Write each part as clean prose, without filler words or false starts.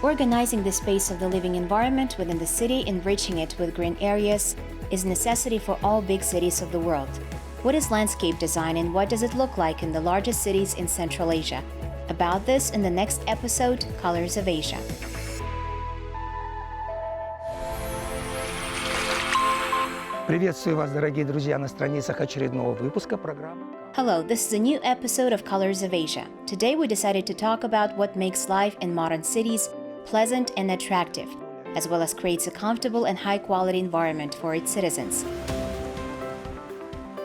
Organizing the space of the living environment within the city, enriching it with green areas, is a necessity for all big cities of the world. What is landscape design and what does it look like in the largest cities in Central Asia? About this in the next episode, Colors of Asia. Приветствую вас, дорогие друзья, на страницах очередного выпуска программы. Hello, this is a new episode of Colors of Asia. Today we decided to talk about what makes life in modern cities pleasant and attractive, as well as creates a comfortable and high-quality environment for its citizens.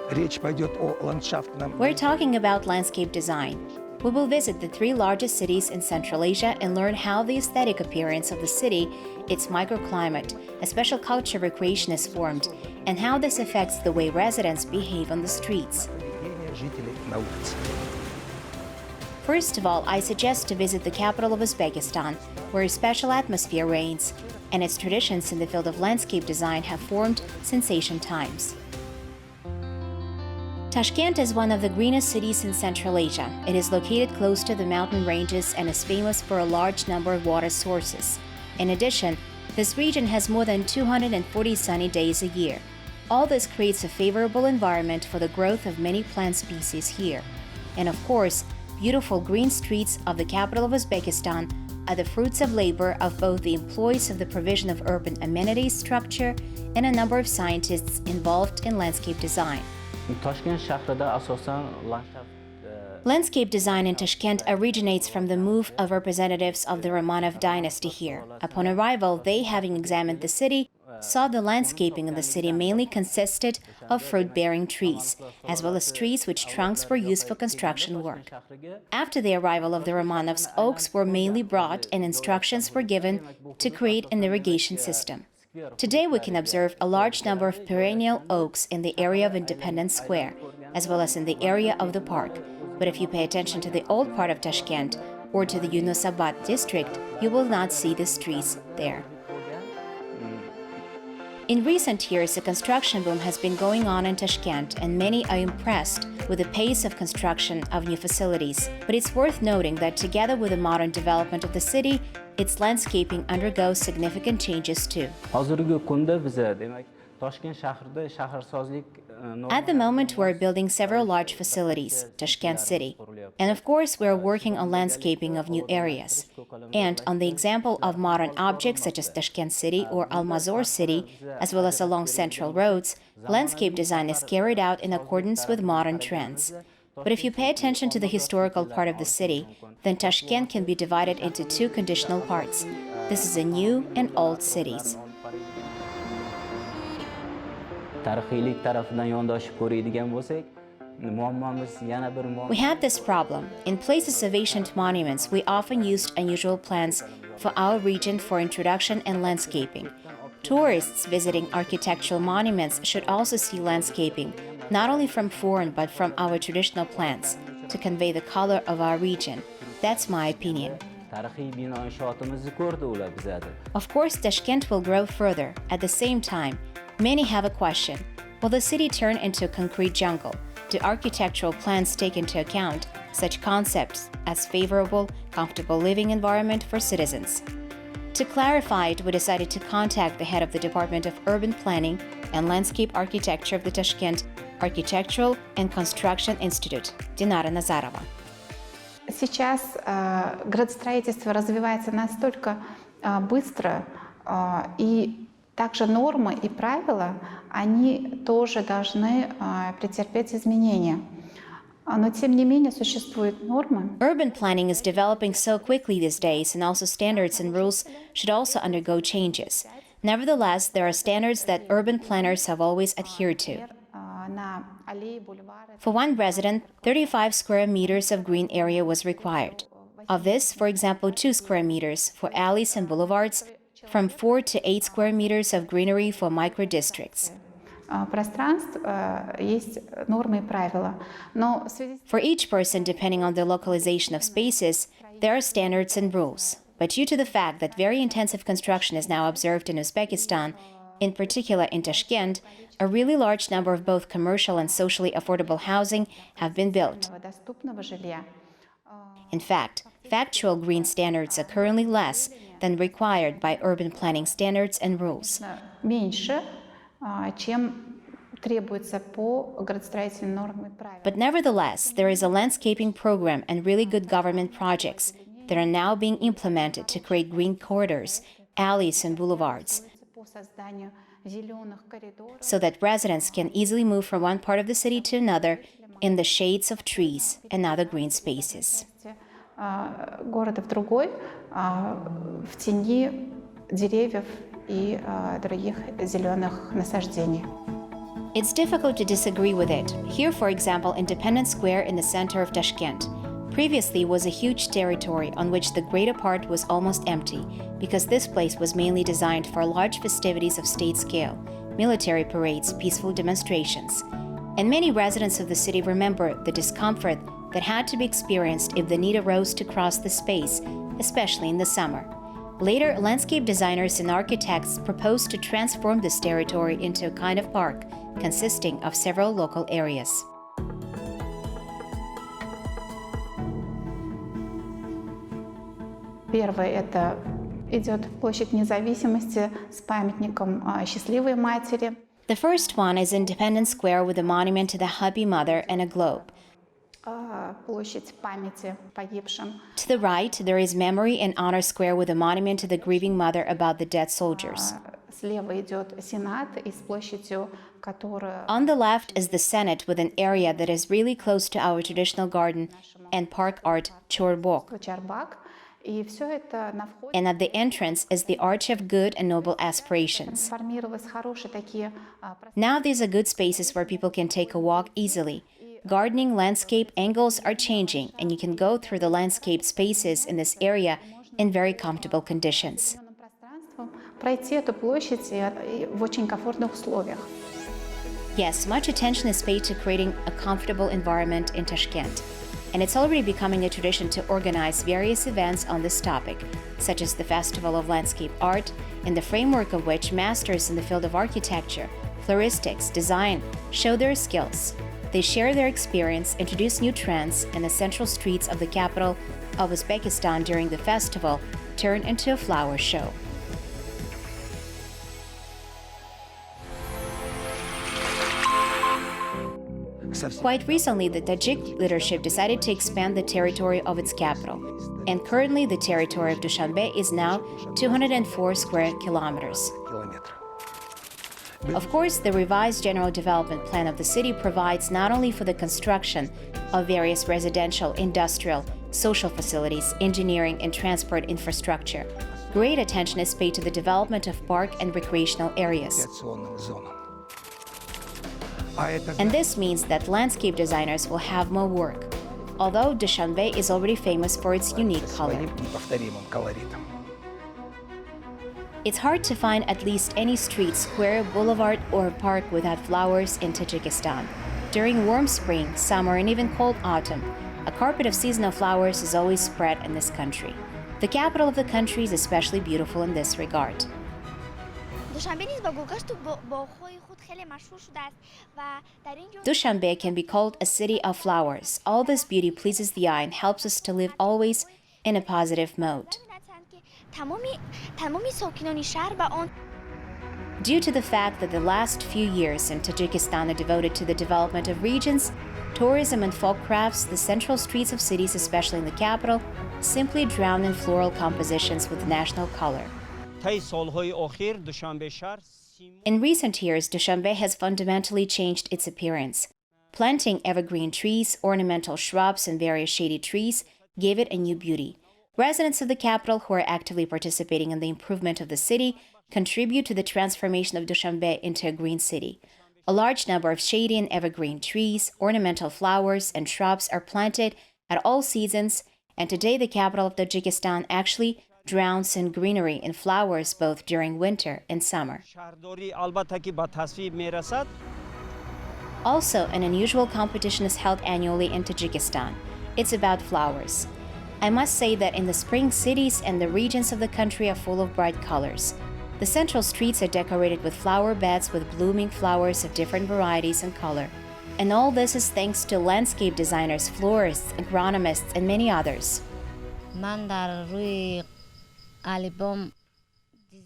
Речь пойдет о ландшафтном. We're talking about landscape design. We will visit the 3 largest cities in Central Asia and learn how the aesthetic appearance of the city, its microclimate, a special culture recreation is formed, and how this affects the way residents behave on the streets. First of all, I suggest to visit the capital of Uzbekistan, where a special atmosphere reigns, and its traditions in the field of landscape design have formed since ancient times. Tashkent is one of the greenest cities in Central Asia. It is located close to the mountain ranges and is famous for a large number of water sources. In addition, this region has more than 240 sunny days a year. All this creates a favorable environment for the growth of many plant species here. And of course, beautiful green streets of the capital of Uzbekistan are the fruits of labor of both the employees of the provision of urban amenities structure and a number of scientists involved in landscape design. Landscape design in Tashkent originates from the move of representatives of the Romanov dynasty here. Upon arrival, they, having examined the city, saw the landscaping in the city mainly consisted of fruit-bearing trees, as well as trees which trunks were used for construction work. After the arrival of the Romanovs, oaks were mainly brought and instructions were given to create an irrigation system. Today we can observe a large number of perennial oaks in the area of Independence Square, as well as in the area of the park. But if you pay attention to the old part of Tashkent or to the Yunusobod district, you will not see these trees there. In recent years, a construction boom has been going on in Tashkent, and many are impressed with the pace of construction of new facilities. But it's worth noting that together with the modern development of the city, its landscaping undergoes significant changes too. At the moment, we're building several large facilities, Tashkent City. And of course, we're working on landscaping of new areas. And on the example of modern objects such as Tashkent City or Almazor City, as well as along central roads, landscape design is carried out in accordance with modern trends. But if you pay attention to the historical part of the city, then Tashkent can be divided into 2 conditional parts. This is a new and old cities. We have this problem. In places of ancient monuments, we often used unusual plants for our region for introduction and landscaping. Tourists visiting architectural monuments should also see landscaping, not only from foreign but from our traditional plants, to convey the color of our region. That's my opinion. Of course, Tashkent will grow further. At the same time, many have a question. Will the city turn into a concrete jungle? Do architectural plans take into account such concepts as favorable, comfortable living environment for citizens? To clarify it, we decided to contact the head of the Department of Urban Planning and Landscape Architecture of the Tashkent Architectural and Construction Institute, Dinara Nazarova. Сейчас градостроительство развивается настолько быстро, и также нормы и правила, они тоже должны претерпеть изменения. Но тем не менее существуют нормы. Urban planning is developing so quickly these days, and also standards and rules should also undergo changes. Nevertheless, there are standards that urban planners have always adhered to. For one resident, 35 square meters of green area was required. Of this, for example, 2 square meters for alleys and boulevards, from 4 to 8 square meters of greenery for micro-districts. For each person, depending on the localization of spaces, there are standards and rules. But due to the fact that very intensive construction is now observed in Uzbekistan, in particular in Tashkent, a really large number of both commercial and socially affordable housing have been built. In fact, factual green standards are currently less, than required by urban planning standards and rules. Меньше, чем требуется по градостроительным нормам и правилам. But nevertheless, there is a landscaping program and really good government projects that are now being implemented to create green corridors, alleys, and boulevards, По созданию зеленых коридоров. so that residents can easily move from one part of the city to another in the shades of trees and other green spaces. Города в другой, в тени деревьев и других зеленых насаждений. It's difficult to disagree with it. Here, for example, Independence Square in the center of Tashkent previously was a huge territory on which the greater part was almost empty, because this place was mainly designed for large festivities of state scale, military parades, peaceful demonstrations. And many residents of the city remember the discomfort that had to be experienced if the need arose to cross the space, especially in the summer. Later, landscape designers and architects proposed to transform this territory into a kind of park, consisting of several local areas. Первое – это идет площадь Независимости с памятником счастливой матери. The first one is Independence Square with a monument to the Happy Mother and a globe. Площадь памяти погибшим. To the right, there is Memory and Honor Square with a monument to the grieving mother about the dead soldiers. Слева идет Сенат и с площадью, которая... On the left is the Senate with an area that is really close to our traditional garden and park art Çorbok. Чарбак. И все это на входе And at the entrance is the Arch of Good and Noble Aspirations. трансформировалось хорошие такие Now these are good spaces where people can take a walk easily. Gardening landscape angles are changing, and you can go through the landscape spaces in this area in very comfortable conditions. пространством, пройти эту площадь и в очень комфортных условиях. Yes, much attention is paid to creating a comfortable environment in Tashkent. And it's already becoming a tradition to organize various events on this topic, such as the Festival of Landscape Art, in the framework of which masters in the field of architecture, floristics, design show their skills. They share their experience, introduce new trends, and the central streets of the capital of Uzbekistan during the festival turn into a flower show. Quite recently, the Tajik leadership decided to expand the territory of its capital, and currently the territory of Dushanbe is now 204 square kilometers. Of course, the revised general development plan of the city provides not only for the construction of various residential, industrial, social facilities, engineering, and transport infrastructure. Great attention is paid to the development of park and recreational areas. And this means that landscape designers will have more work, although Dushanbe is already famous for its unique color. It's hard to find at least any street, square, boulevard, or park without flowers in Tajikistan. During warm spring, summer, and even cold autumn, a carpet of seasonal flowers is always spread in this country. The capital of the country is especially beautiful in this regard. Dushanbe can be called a city of flowers. All this beauty pleases the eye and helps us to live always in a positive mode. Due to the fact that the last few years in Tajikistan are devoted to the development of regions, tourism and folk crafts, the central streets of cities, especially in the capital, simply drown in floral compositions with national color. In recent years, Dushanbe has fundamentally changed its appearance. Planting evergreen trees, ornamental shrubs, and various shady trees gave it a new beauty. Residents of the capital who are actively participating in the improvement of the city contribute to the transformation of Dushanbe into a green city. A large number of shady and evergreen trees, ornamental flowers, and shrubs are planted at all seasons, and today the capital of Tajikistan actually drowns in greenery and flowers both during winter and summer. Also, an unusual competition is held annually in Tajikistan. It's about flowers. I must say that in the spring, cities and the regions of the country are full of bright colors. The central streets are decorated with flower beds with blooming flowers of different varieties and color. And all this is thanks to landscape designers, florists, agronomists, and many others.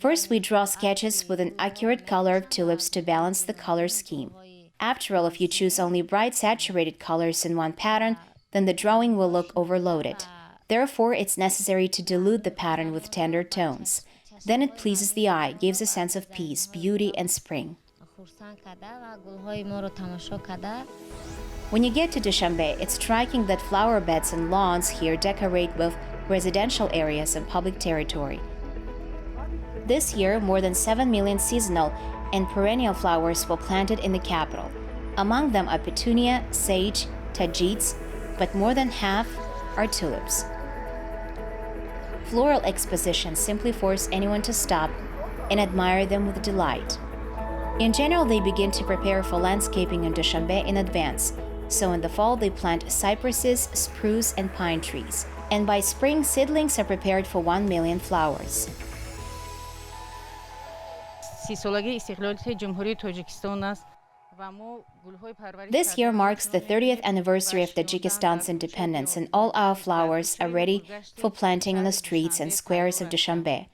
First, we draw sketches with an accurate color of tulips to balance the color scheme. After all, if you choose only bright saturated colors in one pattern, then the drawing will look overloaded. Therefore, it's necessary to dilute the pattern with tender tones. Then it pleases the eye, gives a sense of peace, beauty, and spring. When you get to Dushanbe, it's striking that flower beds and lawns here decorate both residential areas and public territory. This year, more than 7 million seasonal and perennial flowers were planted in the capital. Among them are petunia, sage, tagetes, but more than half are tulips. Floral expositions simply force anyone to stop and admire them with delight. In general, they begin to prepare for landscaping in Dushanbe in advance. So in the fall, they plant cypresses, spruce, and pine trees. And by spring, seedlings are prepared for 1 million flowers. This year marks the 30th anniversary of Tajikistan's independence, and all our flowers are ready for planting on the streets and squares of Dushanbe.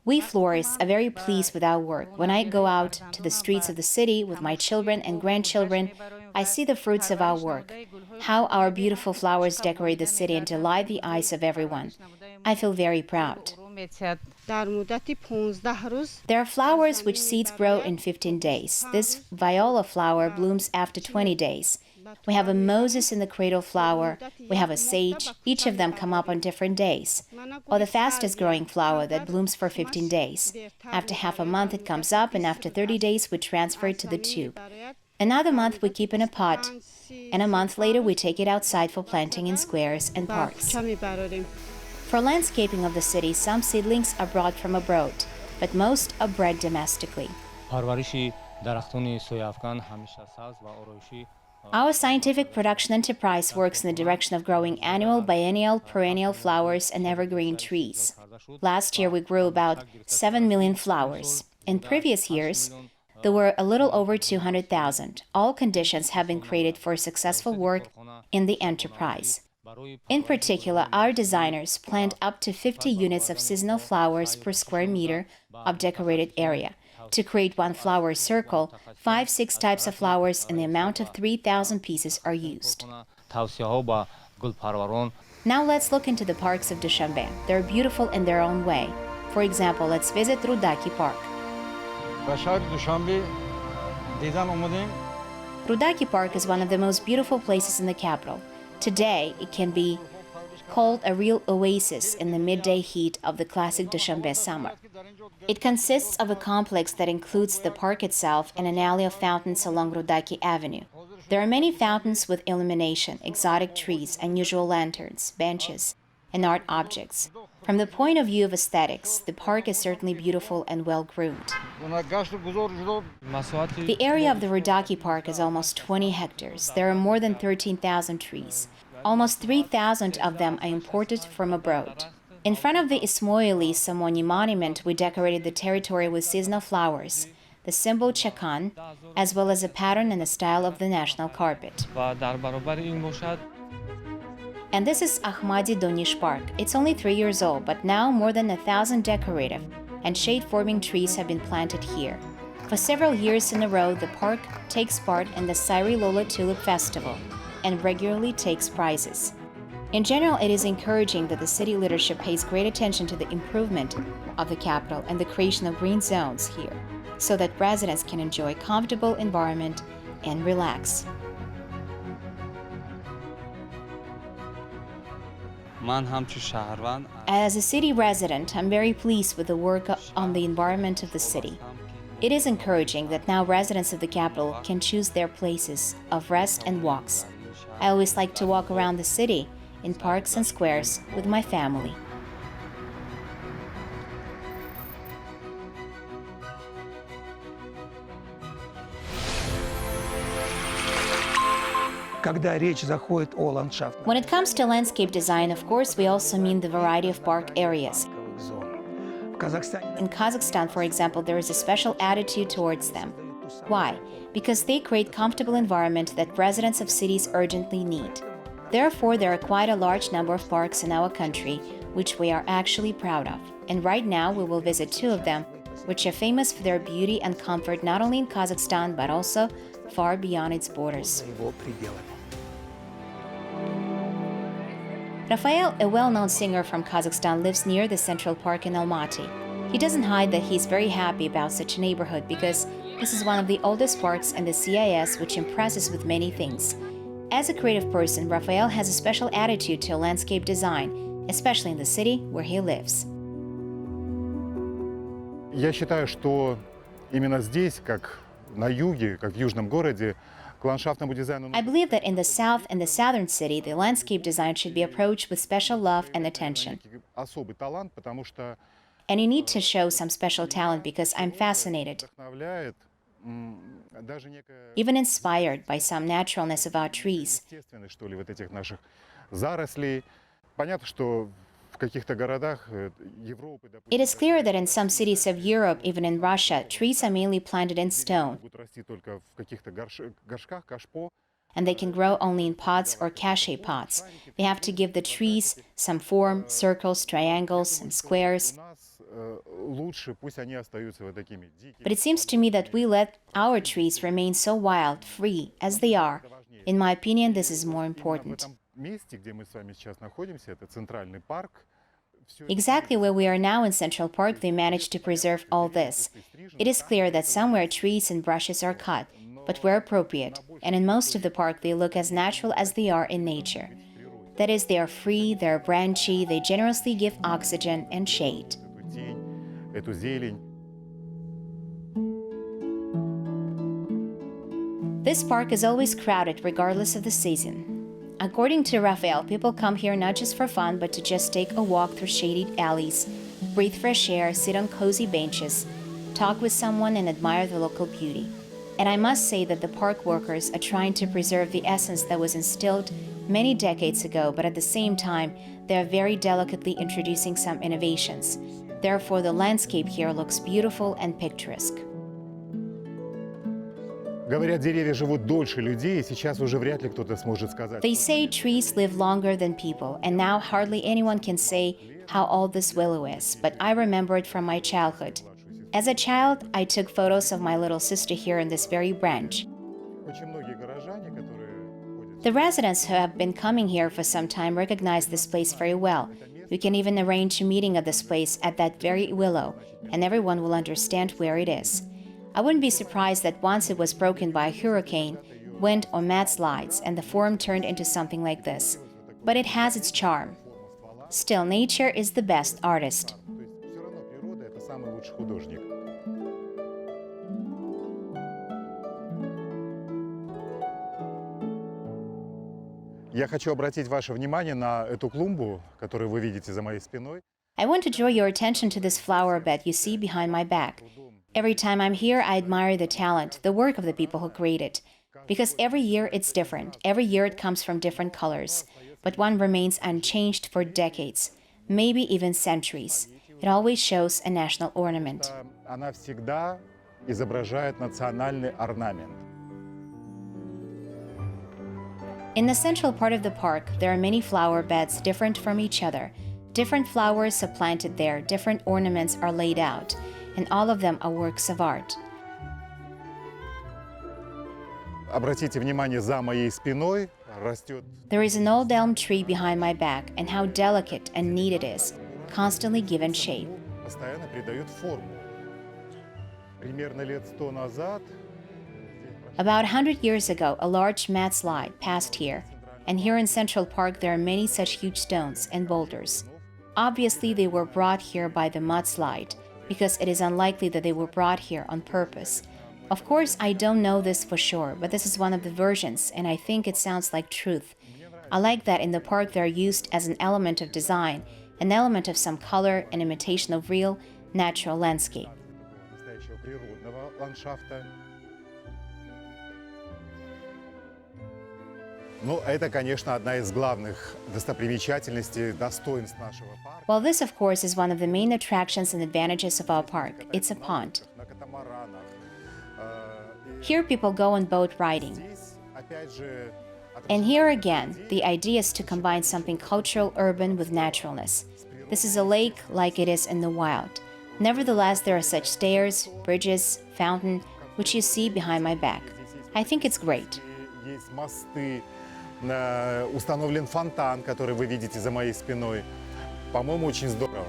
We florists are very pleased with our work. When I go out to the streets of the city with my children and grandchildren, I see the fruits of our work, how our beautiful flowers decorate the city and delight the eyes of everyone. I feel very proud. There are flowers which seeds grow in 15 days. This viola flower blooms after 20 days. We have a Moses in the cradle flower, we have a sage, each of them come up on different days. Or the fastest growing flower that blooms for 15 days. After half a month it comes up, and after 30 days we transfer it to the tube. Another month we keep in a pot, and a month later we take it outside for planting in squares and parks. For landscaping of the city, some seedlings are brought from abroad, but most are bred domestically. Our scientific production enterprise works in the direction of growing annual, biennial, perennial flowers and evergreen trees. Last year we grew about 7 million flowers. In previous years, there were a little over 200,000. All conditions have been created for successful work in the enterprise. In particular, our designers planned up to 50 units of seasonal flowers per square meter of decorated area. To create one flower circle, 5-6 types of flowers in the amount of 3,000 pieces are used. Now let's look into the parks of Dushanbe. They're beautiful in their own way. For example, let's visit Rudaki Park. Rudaki Park is one of the most beautiful places in the capital. Today, it can be called a real oasis in the midday heat of the classic Dushanbe summer. It consists of a complex that includes the park itself and an alley of fountains along Rudaki Avenue. There are many fountains with illumination, exotic trees, unusual lanterns, benches, and art objects. From the point of view of aesthetics, the park is certainly beautiful and well-groomed. The area of the Rudaki Park is almost 20 hectares. There are more than 13,000 trees. Almost 3,000 of them are imported from abroad. In front of the Ismoili Samoni monument, we decorated the territory with seasonal flowers, the symbol chakan, as well as a pattern in the style of the national carpet. And this is Ahmadi Donish Park. It's only 3 years old, but now more than 1,000 decorative and shade-forming trees have been planted here. For several years in a row, the park takes part in the Sairi Lola Tulip Festival and regularly takes prizes. In general, it is encouraging that the city leadership pays great attention to the improvement of the capital and the creation of green zones here, so that residents can enjoy a comfortable environment and relax. As a city resident, I'm very pleased with the work on the environment of the city. It is encouraging that now residents of the capital can choose their places of rest and walks. I always like to walk around the city, in parks and squares, with my family. When it comes to landscape design, of course, we also mean the variety of park areas. In Kazakhstan, for example, there is a special attitude towards them. Why? Because they create comfortable environment that residents of cities urgently need. Therefore, there are quite a large number of parks in our country, which we are actually proud of. And right now we will visit two of them, which are famous for their beauty and comfort not only in Kazakhstan but also far beyond its borders. Rafael, a well-known singer from Kazakhstan, lives near the Central Park in Almaty. He doesn't hide that he's very happy about such a neighborhood because this is one of the oldest parks in the CIS, which impresses with many things. As a creative person, Rafael has a special attitude to landscape design, especially in the city where he lives. Я считаю, что именно здесь, как на юге, как в южном городе, к ландшафтному дизайну... I believe that in the south and the southern city, the landscape design should be approached with special love and attention. Особый талант, потому что... And you need to show some special talent because I'm fascinated, even inspired by some naturalness of our trees. Что ли, вот этих наших зарослей. Понятно, что в каких-то городах Европы... It is clear that in some cities of Europe, even in Russia, trees are mainly planted in stone, Будут расти только в каких-то горшках, кашпо. and they can grow only in pots or cachet pots. They have to give the trees some form, circles, triangles, and squares. У нас лучше, пусть они остаются вот такими дикими. But it seems to me that we let our trees remain so wild, free, as they are. In my opinion, this is more В important. этом месте, где мы с вами сейчас находимся, это центральный парк. Всё Exactly where we are now in Central Park, they managed to preserve all this. It is clear that somewhere trees and brushes are cut, but where appropriate, and in most of the park they look as natural as they are in nature. That is, they are free, they are branchy, they generously give oxygen and shade. эту тень, эту зелень. This park is always crowded regardless of the season. According to Rafael, people come here not just for fun, but to just take a walk through shaded alleys, breathe fresh air, sit on cozy benches, talk with someone, and admire the local beauty. And I must say that the park workers are trying to preserve the essence that was instilled many decades ago, but at the same time, they are very delicately introducing some innovations. Therefore, the landscape here looks beautiful and picturesque. Говорят, деревья живут дольше людей, и сейчас уже вряд ли кто-то сможет сказать. They say trees live longer than people, and now hardly anyone can say how old this willow is, but I remember it from my childhood. As a child, I took photos of my little sister here in this very branch. Очень многие горожане, которые ходят The residents who have been coming here for some time recognize this place very well. We can even arrange a meeting of this place at that very willow, and everyone will understand where it is. I wouldn't be surprised that once it was broken by a hurricane, wind, or mudslides, and the form turned into something like this. But it has its charm. Still, nature is the best artist. То есть все равно природа — это самый лучший художник. Я хочу обратить ваше внимание на эту клумбу, которую вы видите за моей спиной. I want to draw your attention to this flower bed you see behind my back. Every time I'm here, I admire the talent, the work of the people who create it. Because every year it's different. Every year it comes from different colors. But one remains unchanged for decades, maybe even centuries. It always shows a national ornament. Она всегда изображает национальный орнамент. In the central part of the park, there are many flower beds different from each other. Different flowers are planted there, different ornaments are laid out, and all of them are works of art. Обратите внимание, за моей спиной растет There is an old elm tree behind my back, and how delicate and neat it is, constantly given shape. постоянно придает форму. Примерно лет 100 назад About 100 years ago, a large mudslide passed here, and here in Central Park there are many such huge stones and boulders. Obviously, they were brought here by the mudslide, because it is unlikely that they were brought here on purpose. Of course, I don't know this for sure, but this is one of the versions, and I think it sounds like truth. I like that in the park they are used as an element of design, an element of some color, an imitation of real, natural landscape. настоящего природного ландшафта. Ну, это, конечно, одна из главных достопримечательностей, достоинств нашего парка. Well, this, of course, is one of the main attractions and advantages of our park. It's a pond. На катамаранах. Here people go on boat riding. Здесь, опять же, And here again, the idea is to combine something cultural, urban with naturalness. This is a lake like it is in the wild. Nevertheless, there are such stairs, bridges, fountain, which you see behind my back. I think it's great. Есть мосты, установлен фонтан, который вы видите за моей спиной. По-моему, очень здорово.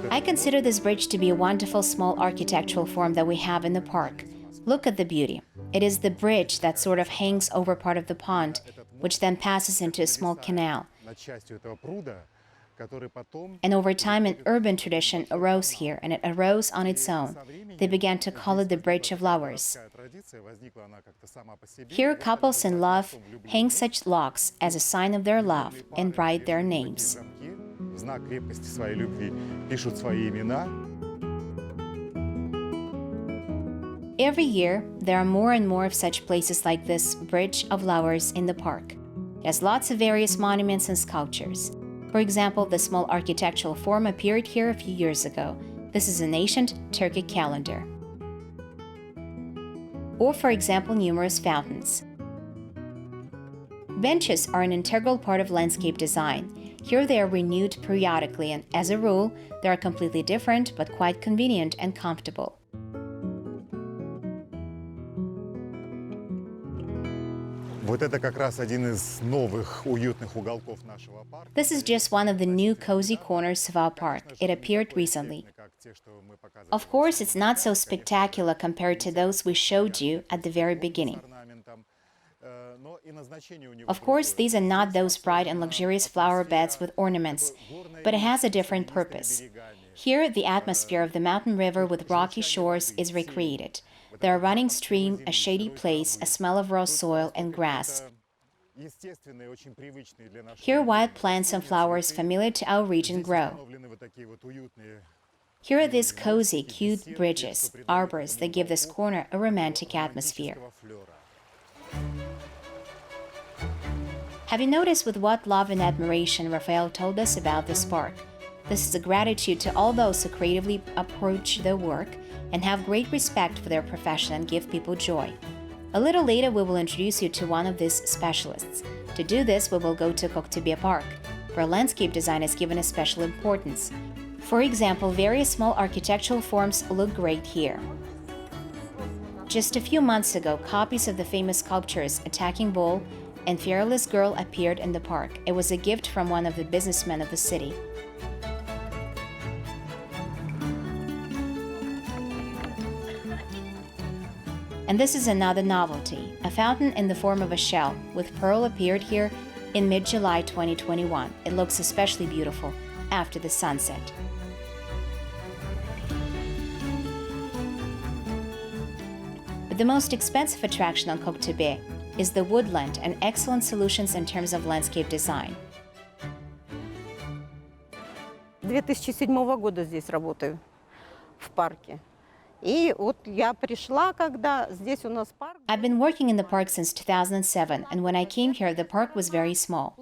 I consider this bridge to be a wonderful small architectural form that we have in the park. Look at the beauty. It is the bridge that sort of hangs over part of the pond, which then passes into a small canal. And over time, an urban tradition arose here, and it arose on its own. They began to call it the Bridge of Flowers. Here, couples in love hang such locks as a sign of their love and write their names. В знак крепкости своей любви пишут свои имена. Every year, there are more and more of such places like this Bridge of Flowers in the park. It has lots of various monuments and sculptures. For example, the small architectural form appeared here a few years ago. This is an ancient Turkic calendar. Or, for example, numerous fountains. Benches are an integral part of landscape design. Here they are renewed periodically, and as a rule, they are completely different but quite convenient and comfortable. Вот это как раз один из новых уютных уголков нашего парка. This is just one of the new cozy corners of our park. It appeared recently. Of course, it's not so spectacular compared to those we showed you at the very beginning. Of course, these are not those bright and luxurious flower beds with ornaments, but it has a different purpose. Here, the atmosphere of the mountain river with rocky shores is recreated. There are running stream, a shady place, a smell of raw soil and grass. Here, wild plants and flowers familiar to our region grow. Here are these cozy, cute bridges, arbors that give this corner a romantic atmosphere. Have you noticed with what love and admiration Raphael told us about this park? This is a gratitude to all those who creatively approach their work and have great respect for their profession and give people joy. A little later, we will introduce you to one of these specialists. To do this, we will go to Cooktopia Park, where landscape design is given a special importance. For example, various small architectural forms look great here. Just a few months ago, copies of the famous sculptures Attacking Bull and Fearless Girl appeared in the park. It was a gift from one of the businessmen of the city. And this is another novelty. A fountain in the form of a shell with pearl appeared here in mid-July 2021. It looks especially beautiful after the sunset. But the most expensive attraction on Cooktopia is the woodland and excellent solutions in terms of landscape design. 2007 года здесь работаю в парке. И вот я пришла, когда здесь у нас парк. I've been working in the park since 2007, and when I came here, the park was very small.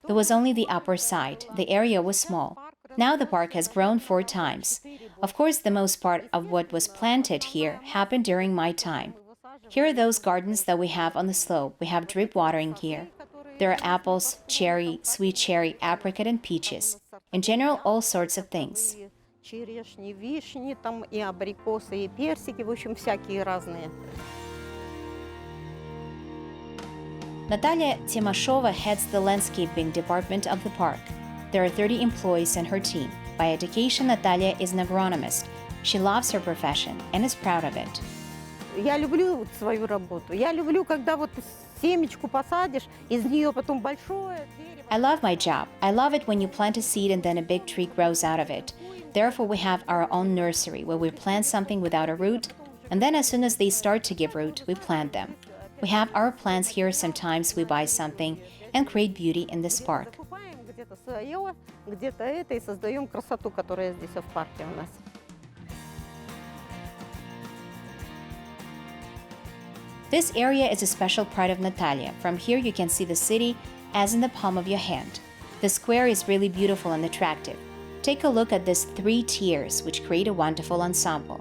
There was only the upper side. The area was small. Now the park has grown 4 times. Of course, the most part of what was planted here happened during my time. Here are those gardens that we have on the slope. We have drip watering here. There are apples, cherry, sweet cherry, apricot, and peaches. In general, all sorts of things. Черешни, вишни, там и абрикосы, и персики, в общем, всякие разные. Natalia Timashova heads the landscaping department of the park. There are 30 employees in her team. By education, Natalia is an agronomist. She loves her profession and is proud of it. Я люблю свою работу. Я люблю, когда вот семечку посадишь, из нее потом большое дерево. I love my job. I love it when you plant a seed and then a big tree grows out of it. Therefore, we have our own nursery where we plant something without a root, and then as soon as they start to give root, we plant them. We have our plants here. Sometimes we buy something and create beauty in this park. Где-то свое, где-то это, и создаем красоту, которая здесь в парке у нас. This area is a special pride of Natalia. From here you can see the city as in the palm of your hand. The square is really beautiful and attractive. Take a look at these 3 tiers, which create a wonderful ensemble.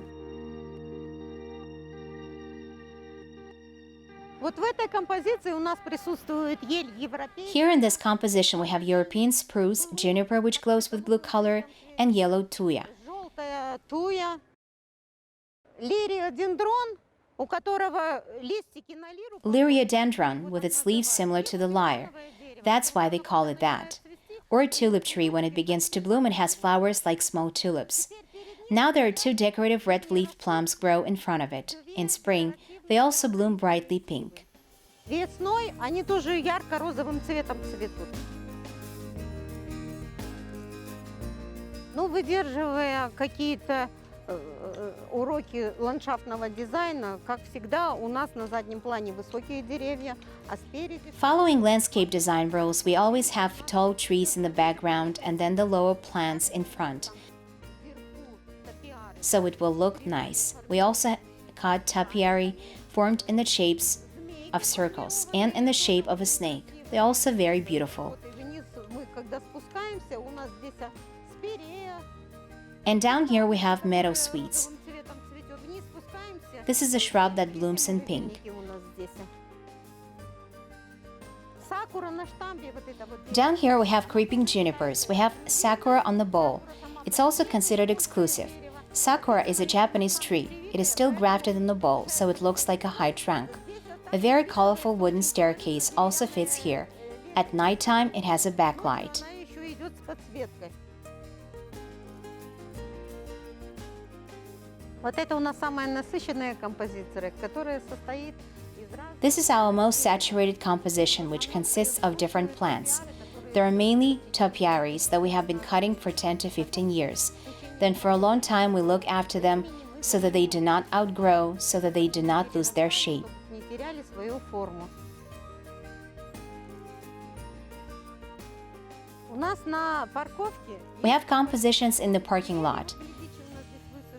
Вот в этой композиции у нас присутствует ель европейская. Here in this composition we have European spruce, juniper which glows with blue color, and yellow tuya. Желтая туя, лириодендрон, у которого листики на лиру. Liriodendron with its leaves similar to the lyre. That's why they call it that. Or a tulip tree when it begins to bloom and has flowers like small tulips. Now there are two decorative red-leafed plums grow in front of it. In spring, they also bloom brightly pink. Весной они тоже ярко-розовым цветом цветут. Ну, выдерживая какие-то уроки ландшафтного дизайна, как всегда, у нас на заднем плане высокие деревья, а спереди... Following landscape design rules, we always have tall trees in the background and then the lower plants in front, so it will look nice. We also cut topiary formed in the shapes of circles and in the shape of a snake. They're also very beautiful. Вниз мы, когда спускаемся, у нас здесь спирея. And down here we have meadow sweets. Цветом цветет. Вниз спускаемся. This is a shrub that blooms in pink. У нас здесь. Сакура на штамбе, вот это вот. Down here we have creeping junipers. We have sakura on the bowl. It's also considered exclusive. Sakura is a Japanese tree. It is still grafted in the bowl, so it looks like a high trunk. A very colorful wooden staircase also fits here. At nighttime, it has a backlight. Она еще идет с подсветкой. Вот это у нас самая насыщенная композиция, которая состоит из разных... This is our most saturated composition, which consists of different plants. There are mainly topiaries that we have been cutting for 10 to 15 years. Then for a long time we look after them so that they do not outgrow, so that they do not lose their shape. не теряли свою форму. У нас на парковке We have compositions in the parking lot.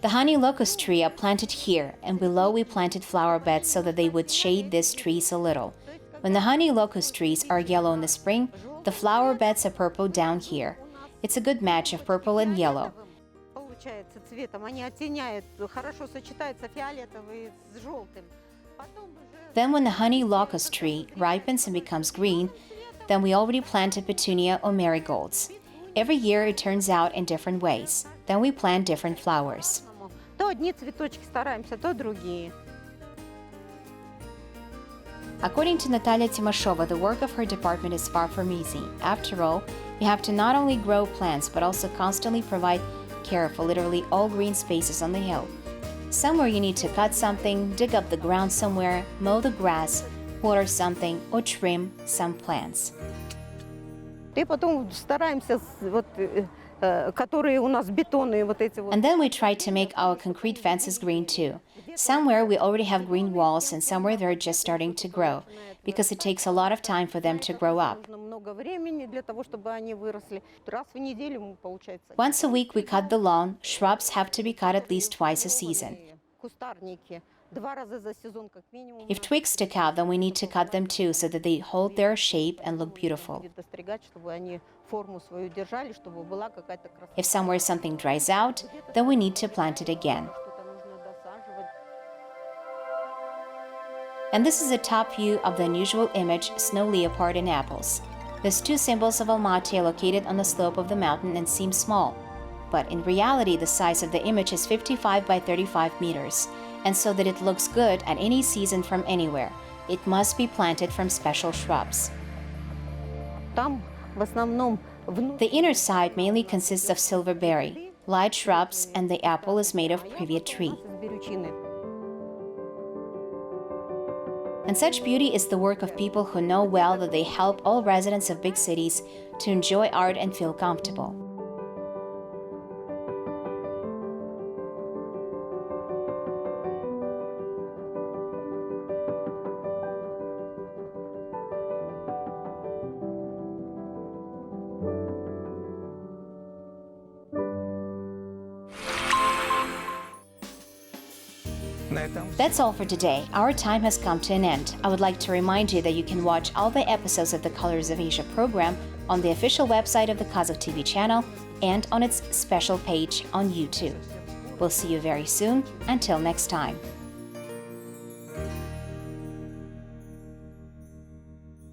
The honey locust tree are planted here, and below we planted flower beds so that they would shade these trees a little. When the honey locust trees are yellow in the spring, the flower beds are purple down here. It's a good match of purple and yellow. получается цветом, они оттеняют, хорошо сочетаются фиолетовый с желтым. Потом уже Then when the honey locust tree ripens and becomes green, then we already planted petunia or marigolds. Every year it turns out in different ways. Then we plant different flowers. то одни цветочки стараемся, то другие. According to Natalia Timashova, the work of her department is far from easy. After all, you have to not only grow plants, but also constantly provide care for literally all green spaces on the hill. Somewhere you need to cut something, dig up the ground somewhere, mow the grass, water something, or trim some plants. И потом стараемся, вот, которые у нас бетонные вот эти вот. And then we try to make our concrete fences green too. Somewhere we already have green walls and somewhere they're just starting to grow, because it takes a lot of time for them to grow up. Нужно много времени для того, чтобы они выросли. Раз в неделю, получается. Once a week we cut the lawn. Shrubs have to be cut at least twice a season. Кустарники. 2 раза за сезон как минимум. If twigs stick out, then we need to cut them too so that they hold their shape and look beautiful. Будет достригать, чтобы они форму свою держали, чтобы была какая-то красота. If somewhere something dries out, then we need to plant it again. Что-то нужно досаживать. And this is a top view of the unusual image, snow leopard and apples. These two symbols of Almaty are located on the slope of the mountain and seem small. But in reality, the size of the image is 55 by 35 meters. And so that it looks good at any season from anywhere, it must be planted from special shrubs. Там в основном The inner side mainly consists of silverberry, light shrubs, and the apple is made of privet tree. берючины. And such beauty is the work of people who know well that they help all residents of big cities to enjoy art and feel comfortable. На этом That's all for today. Our time has come to an end. I would like to remind you that you can watch all the episodes of the Colors of Asia program on the official website of the Qazaq TV channel and on its special page on YouTube. We'll see you very soon. Until next time.